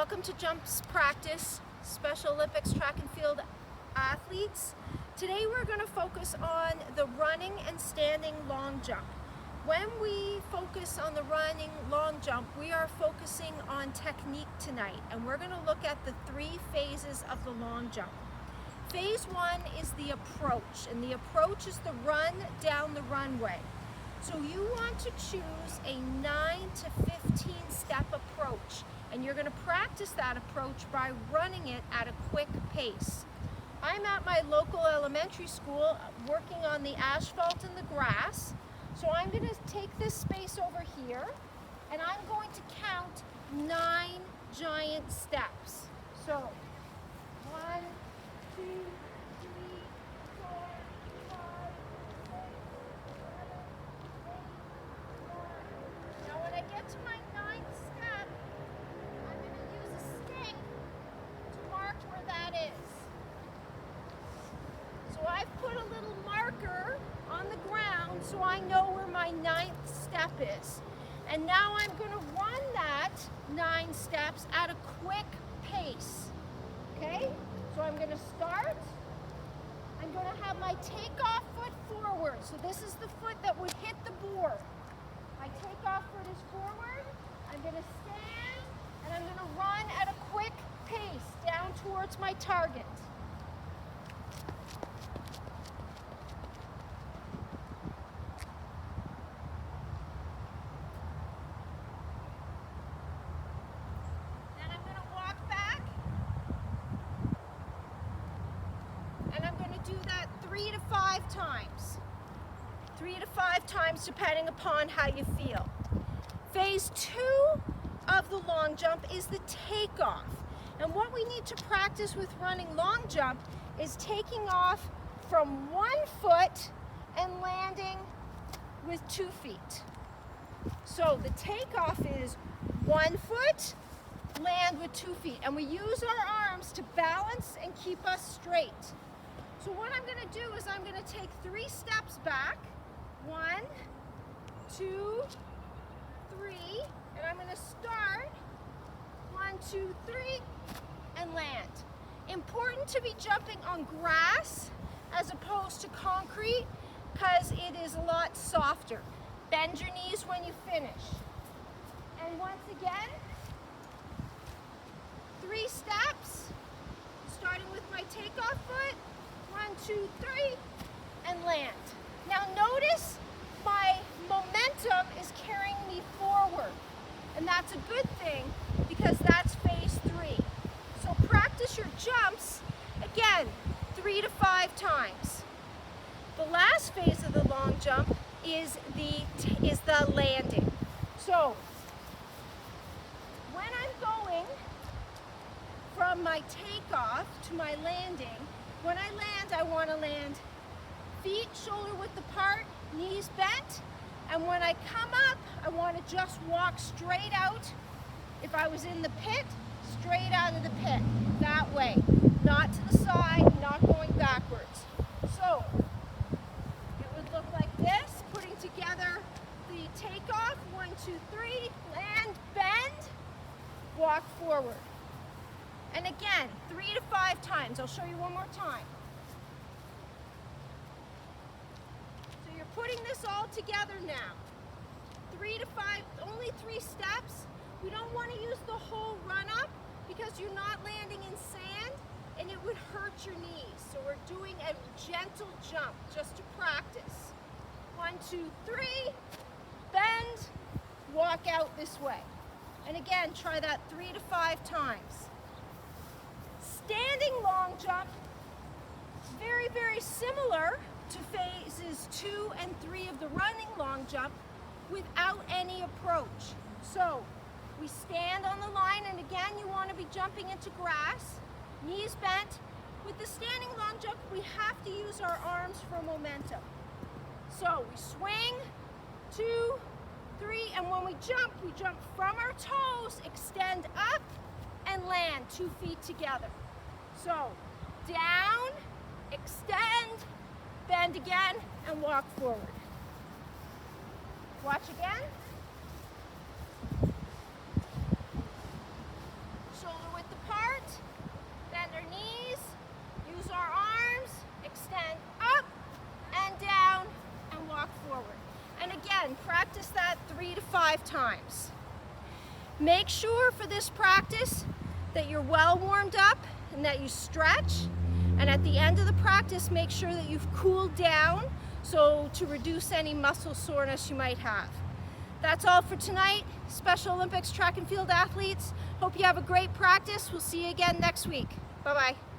Welcome to Jumps Practice, Special Olympics track and field athletes. Today we're going to focus on the running and standing long jump. When we focus on the running long jump, we are focusing on technique tonight, and we're going to look at the three phases of the long jump. Phase one is the approach, and the approach is the run down the runway. So you want to choose a 9 to 15 step approach, and you're going to practice that approach by running it at a quick pace. I'm at my local elementary school working on the asphalt and the grass. So I'm going to take this space over here, and I'm going to count 9 giant steps. So 1, 2, 3, 4, 5, 6, 7, 8, 9. Now when I get to my 9th step, I'm going to use a stick to mark where that is. So I've put a little marker on the ground so I know where my 9th step is. And now I'm going to run that 9 steps at a quick pace. Okay? So I'm going to start. I'm going to have my takeoff foot forward. So this is the foot that would hit the board. My takeoff foot is forward. I'm going to stand, and I'm going to run at a quick pace down towards my target. Do that 3 to 5 times. 3 to 5 times depending upon how you feel. Phase 2 of the long jump is the takeoff. And what we need to practice with running long jump is taking off from 1 foot and landing with 2 feet. So the takeoff is 1 foot, land with 2 feet. And we use our arms to balance and keep us straight. So what I'm going to do is I'm going to take 3 steps back. 1, 2, 3, and I'm going to start 1, 2, 3, and land. Important to be jumping on grass as opposed to concrete because it is a lot softer. Bend your knees when you finish. And once again, 3 steps, starting with my takeoff foot. 1, 2, 3, and land. Now notice my momentum is carrying me forward, and that's a good thing because that's phase 3. So practice your jumps, again, 3 to 5 times. The last phase of the long jump is the landing. So when I'm going from my takeoff to my landing, when I land, I want to land feet shoulder width apart, knees bent, and when I come up, I want to just walk straight out. If I was in the pit, straight out of the pit, that way, not to the side, not going backwards. So it would look like this, putting together the takeoff, 1, 2, 3, land, bend, walk forward. And again, 3 to 5 times. I'll show you one more time. So you're putting this all together now. 3 to 5, only 3 steps. We don't want to use the whole run up because you're not landing in sand and it would hurt your knees. So we're doing a gentle jump just to practice. 1, 2, 3, bend, walk out this way. And again, try that 3 to 5 times. Standing long jump, very, very similar to phases 2 and 3 of the running long jump without any approach. So we stand on the line, and again, you want to be jumping into grass, knees bent. With the standing long jump, we have to use our arms for momentum. So we swing, 2, 3, and when we jump from our toes, extend up, and land 2 feet together. So down, extend, bend again, and walk forward. Watch again. Shoulder 3 to 5 times. Make sure for this practice that you're well warmed up and that you stretch. And at the end of the practice, make sure that you've cooled down so to reduce any muscle soreness you might have. That's all for tonight. Special Olympics track and field athletes, hope you have a great practice. We'll see you again next week. Bye-bye.